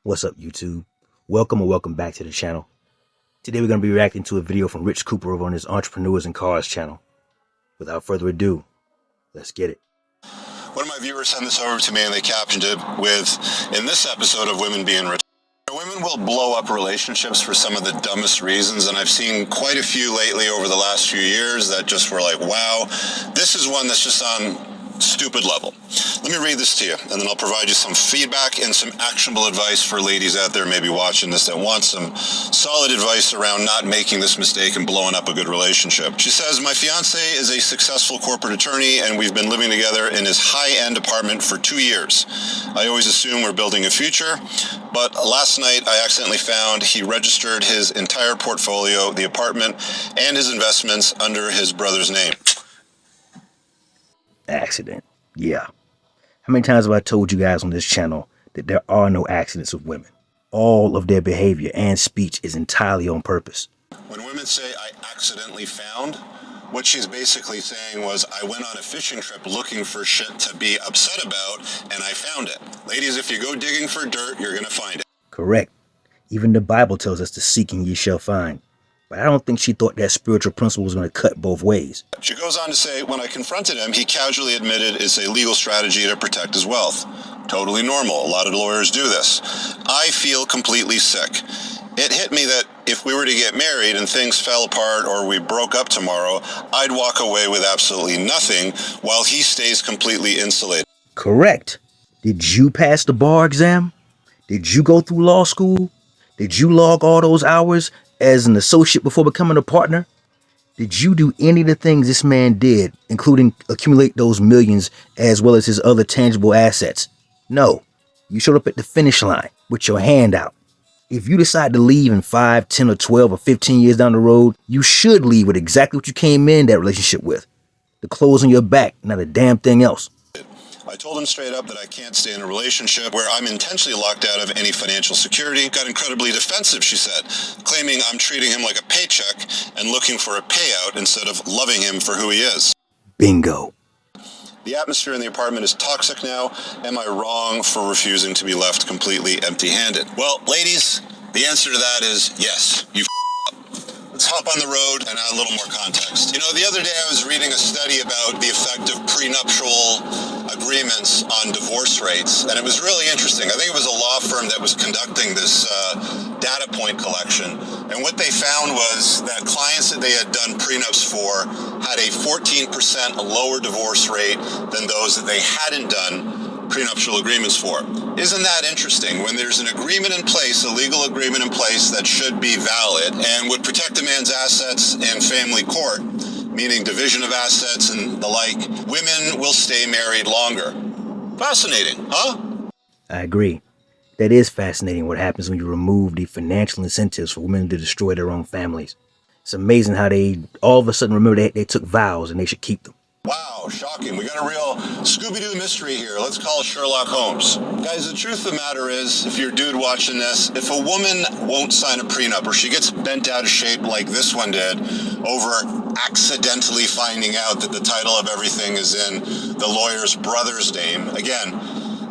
What's up, YouTube? Welcome or welcome back to the channel. Today we're going to be reacting to a video from Rich Cooper over on his Entrepreneurs and Cars channel. Without further ado, let's get it. One of my viewers sent this over to me and they captioned it with, in this episode of Women Being Rich. Women will blow up relationships for some of the dumbest reasons, and I've seen quite a few lately over the last few years that just were like, wow, this is one that's just on stupid level. Let me read this to you, and then I'll provide you some feedback and some actionable advice for ladies out there maybe watching this that want some solid advice around not making this mistake and blowing up a good relationship. She says, my fiance is a successful corporate attorney, and we've been living together in his high-end apartment for 2 years. I always assume we're building a future, but last night I accidentally found he registered his entire portfolio, the apartment, and his investments under his brother's name. Accident. Yeah. How many times have I told you guys on this channel that there are no accidents with women? All of their behavior and speech is entirely on purpose. When women say, I accidentally found, what she's basically saying was, I went on a fishing trip looking for shit to be upset about, and I found it. Ladies, if you go digging for dirt, you're going to find it. Correct. Even the Bible tells us to seek and ye shall find. But I don't think she thought that spiritual principle was going to cut both ways. She goes on to say, when I confronted him, he casually admitted it's a legal strategy to protect his wealth. Totally normal. A lot of lawyers do this. I feel completely sick. It hit me that if we were to get married and things fell apart or we broke up tomorrow, I'd walk away with absolutely nothing while he stays completely insulated. Correct. Did you pass the bar exam? Did you go through law school? Did you log all those hours as an associate before becoming a partner? Did you do any of the things this man did, including accumulate those millions as well as his other tangible assets? No. You showed up at the finish line with your hand out. If you decide to leave in 5, 10, or 12, or 15 years down the road, you should leave with exactly what you came in that relationship with. The clothes on your back, not a damn thing else. I told him straight up that I can't stay in a relationship where I'm intentionally locked out of any financial security. Got incredibly defensive, she said, claiming I'm treating him like a paycheck and looking for a payout instead of loving him for who he is. Bingo. The atmosphere in the apartment is toxic now. Am I wrong for refusing to be left completely empty-handed? Well, ladies, the answer to that is yes. You up. Let's hop on the road and add a little more context. You know, the other day I was reading a study about the effect of prenuptial agreements on divorce rates, and it was really interesting. I think it was a law firm that was conducting this data point collection, and what they found was that clients that they had done prenups for had a 14% lower divorce rate than those that they hadn't done prenuptial agreements for. Isn't that interesting? When there's an agreement in place, a legal agreement in place that should be valid and would protect a man's assets in family court, meaning division of assets and the like, women will stay married longer. Fascinating, huh? I agree. That is fascinating what happens when you remove the financial incentives for women to destroy their own families. It's amazing how they all of a sudden remember they took vows and they should keep them. Wow, shocking. We got a real Scooby-Doo mystery here. Let's call Sherlock Holmes. Guys, the truth of the matter is, if you're a dude watching this, if a woman won't sign a prenup or she gets bent out of shape like this one did over accidentally finding out that the title of everything is in the lawyer's brother's name, again,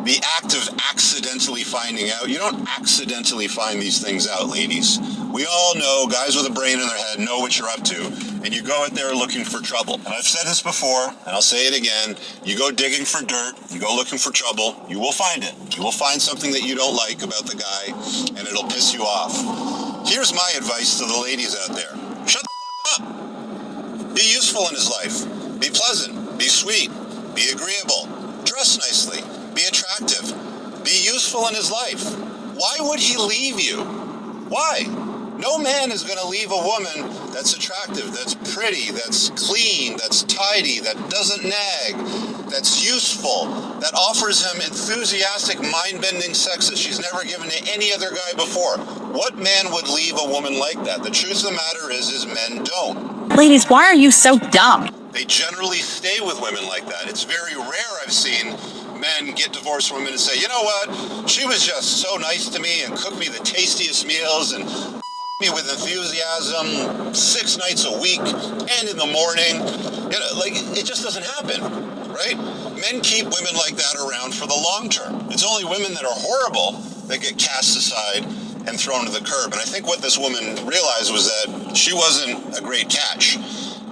the act of accidentally finding out, you don't accidentally find these things out, ladies. We all know, guys with a brain in their head know what you're up to, and you go out there looking for trouble. And I've said this before, and I'll say it again, you go digging for dirt, you go looking for trouble, you will find it. You will find something that you don't like about the guy, and it'll piss you off. Here's my advice to the ladies out there. Shut the up. Be useful in his life. Be pleasant. Be sweet. Be agreeable. Dress nicely. Be attractive. Be useful in his life. Why would he leave you? Why? No man is going to leave a woman that's attractive, that's pretty, that's clean, that's tidy, that doesn't nag, that's useful, that offers him enthusiastic, mind-bending sex that she's never given to any other guy before. What man would leave a woman like that? The truth of the matter is men don't. Ladies, why are you so dumb? They generally stay with women like that. It's very rare I've seen men get divorced from women and say, you know what, she was just so nice to me and cooked me the tastiest meals and me with enthusiasm 6 nights a week and in the morning. Like, it just doesn't happen, right? Men keep women like that around for the long term. It's only women that are horrible that get cast aside and thrown to the curb. And I think what this woman realized was that she wasn't a great catch,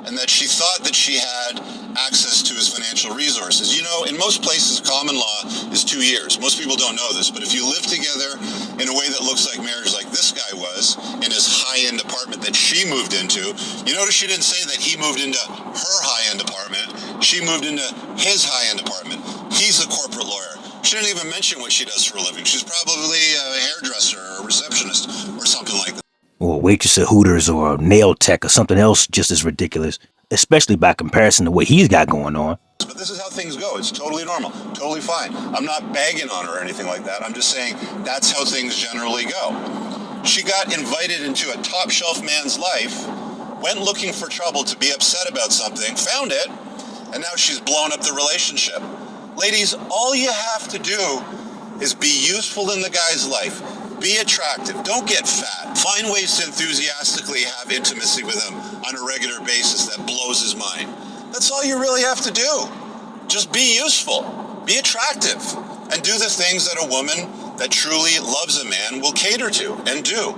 and that she thought that she had access to his financial resources. In most places, common law is 2 years. Most people don't know this, but if you live together in a way that looks like marriage, like this guy was, in his high-end apartment that she moved into, you notice she didn't say that he moved into her high-end apartment. She moved into his high-end apartment. He's a corporate lawyer. She didn't even mention what she does for a living. She's probably a hairdresser or a receptionist or something like that. Or a waitress at Hooters or a nail tech or something else just as ridiculous, especially by comparison to what he's got going on. But this is how things go. It's totally normal, totally fine. I'm not bagging on her or anything like that. I'm just saying that's how things generally go. She got invited into a top shelf man's life, went looking for trouble to be upset about something, found it, and now she's blown up the relationship. Ladies, all you have to do is be useful in the guy's life. Be attractive. Don't get fat. Find ways to enthusiastically have intimacy with him on a regular basis that blows his mind. That's all you really have to do. Just be useful. Be attractive. And do the things that a woman that truly loves a man will cater to and do.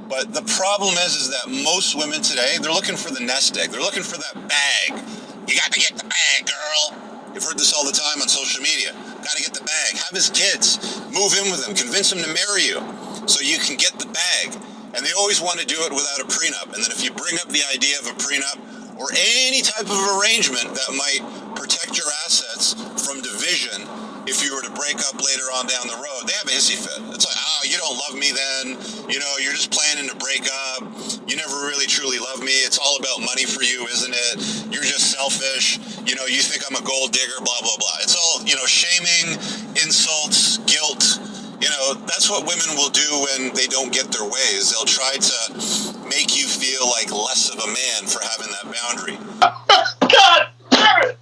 But the problem is that most women today, they're looking for the nest egg. They're looking for that bag. You got to get the bag, girl. You've heard this all the time on social media. Got to get the bag. Have his kids. Move in with him. Convince him to marry you so you can get the bag. And they always want to do it without a prenup. And then if you bring up the idea of a prenup or any type of arrangement that might protect your assets from division, if you were to break up later on down the road, they have a hissy fit. It's like, you don't love me then. You're just planning to break up. You never really truly love me. It's all about money for you, isn't it? You're just selfish. You think I'm a gold digger, blah, blah, blah. It's all, shaming, insults, guilt. That's what women will do when they don't get their ways. They'll try to make you feel like less of a man for having that boundary. God damn it!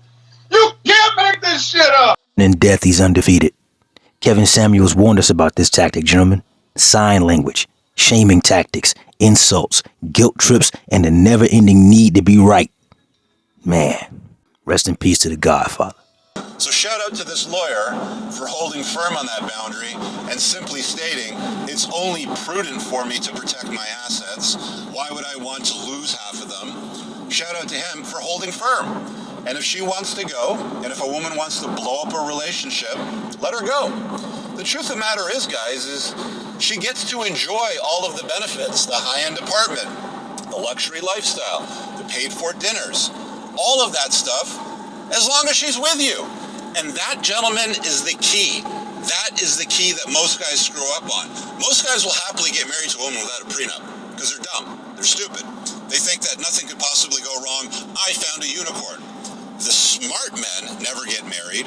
You can't make this shit up! In death, he's undefeated. Kevin Samuels warned us about this tactic, gentlemen. Sign language, shaming tactics, insults, guilt trips, and the never-ending need to be right. Man, rest in peace to the Godfather. So shout out to this lawyer for holding firm on that boundary and simply stating, it's only prudent for me to protect my assets. Why would I want to lose half of them? Shout out to him for holding firm. And if she wants to go, and if a woman wants to blow up a relationship, let her go. The truth of the matter is, guys, is she gets to enjoy all of the benefits, the high-end apartment, the luxury lifestyle, the paid-for dinners, all of that stuff, as long as she's with you. And that, gentlemen, is the key. That is the key that most guys screw up on. Most guys will happily get married to a woman without a prenup because they're dumb. They're stupid. They think that nothing could possibly go wrong. I found a unicorn. The smart men never get married.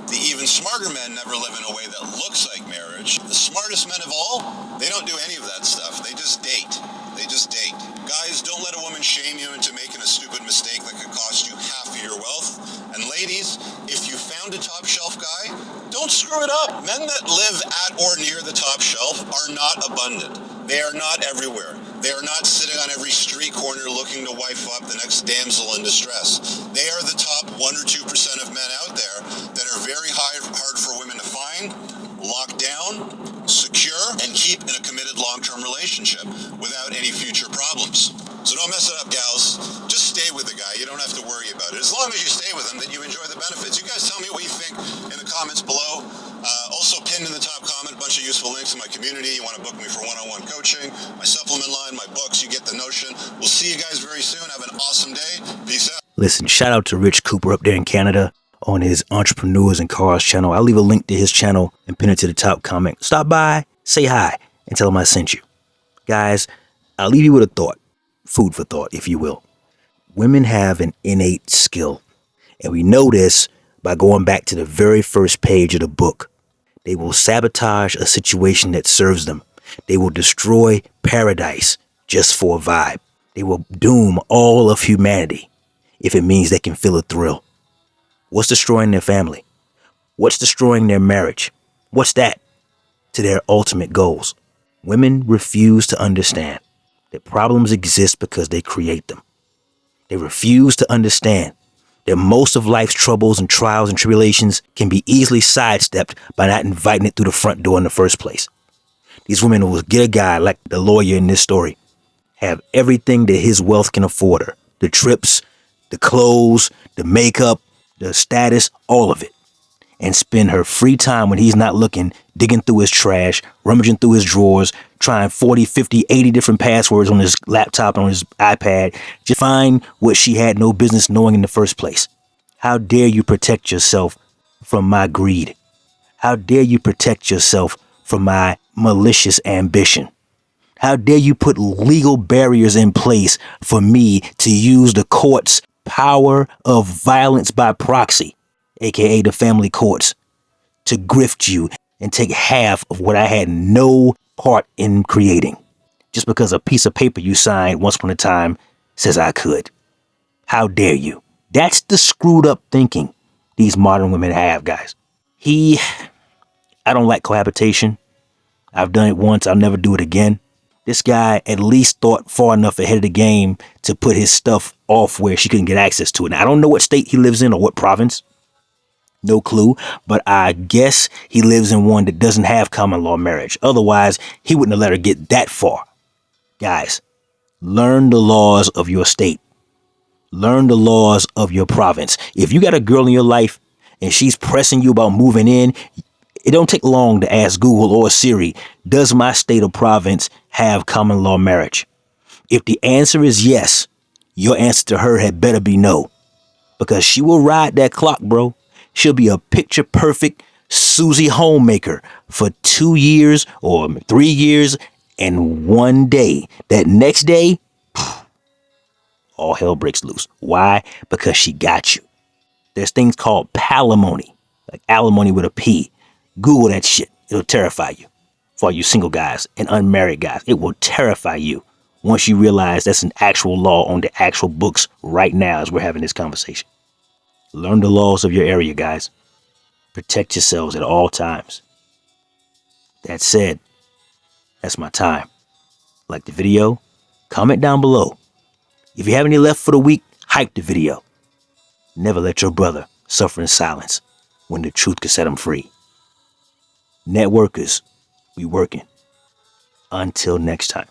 The even smarter men never live in a way that looks like marriage. The smartest men of all, they don't do any of that stuff. They just date. They just date. Guys, don't let a woman shame you into making a stupid mistake that could cost you half of your wealth. And ladies, if you found a top shelf guy, don't screw it up. Men that live at or near the top shelf are not abundant. They are not everywhere. They are not sitting on every street corner looking to wife up the next damsel in distress. They are the top 1 or 2% of men out there that are very hard for women to find, lock down, secure, and keep in a committed long-term relationship without any future problems. So don't mess it up, gals. Just stay with the guy. You don't have to worry about it. As long as you stay with him, then you enjoy the benefits. You guys tell me what you think in the comments below. Also pinned in the top comment, a bunch of useful links in my community. You want to book me for one-on-one coaching, my supplement line, my books, you get the notion. We'll see you guys very soon. Have an awesome day. Peace out. Listen, shout out to Rich Cooper up there in Canada on his Entrepreneurs and Cars channel. I'll leave a link to his channel and pin it to the top comment. Stop by, say hi, and tell him I sent you. Guys, I'll leave you with a thought. Food for thought, if you will. Women have an innate skill, and we know this by going back to the very first page of the book. They will sabotage a situation that serves them. They will destroy paradise just for a vibe. They will doom all of humanity if it means they can feel a thrill. What's destroying their family? What's destroying their marriage? What's that to their ultimate goals? Women refuse to understand. that problems exist because they create them. They refuse to understand that most of life's troubles and trials and tribulations can be easily sidestepped by not inviting it through the front door in the first place. These women will get a guy like the lawyer in this story, have everything that his wealth can afford her. The trips, the clothes, the makeup, the status, all of it. And spend her free time when he's not looking, digging through his trash, rummaging through his drawers, trying 40, 50, 80 different passwords on his laptop and on his iPad, to find what she had no business knowing in the first place. How dare you protect yourself from my greed? How dare you protect yourself from my malicious ambition? How dare you put legal barriers in place for me to use the court's power of violence by proxy, aka the family courts, to grift you and take half of what I had no part in creating, just because a piece of paper you signed once upon a time says I could. How dare you? That's the screwed up thinking these modern women have, guys. I don't like cohabitation. I've done it once. I'll never do it again. This guy at least thought far enough ahead of the game to put his stuff off where she couldn't get access to it. Now, I don't know what state he lives in or what province. No clue. But I guess he lives in one that doesn't have common law marriage. Otherwise, he wouldn't have let her get that far. Guys, learn the laws of your state. Learn the laws of your province. If you got a girl in your life and she's pressing you about moving in, it don't take long to ask Google or Siri, does my state or province have common law marriage? If the answer is yes, your answer to her had better be no. Because she will ride that clock, bro. She'll be a picture perfect Susie homemaker for 2 years or 3 years and 1 day. That next day, all hell breaks loose. Why? Because she got you. There's things called palimony, like alimony with a P. Google that shit. It'll terrify you. For all you single guys and unmarried guys, it will terrify you once you realize that's an actual law on the actual books right now as we're having this conversation. Learn the laws of your area, guys. Protect yourselves at all times. That said, that's my time. Like the video? Comment down below. If you have any left for the week, hype the video. Never let your brother suffer in silence when the truth can set him free. Networkers, we working. Until next time.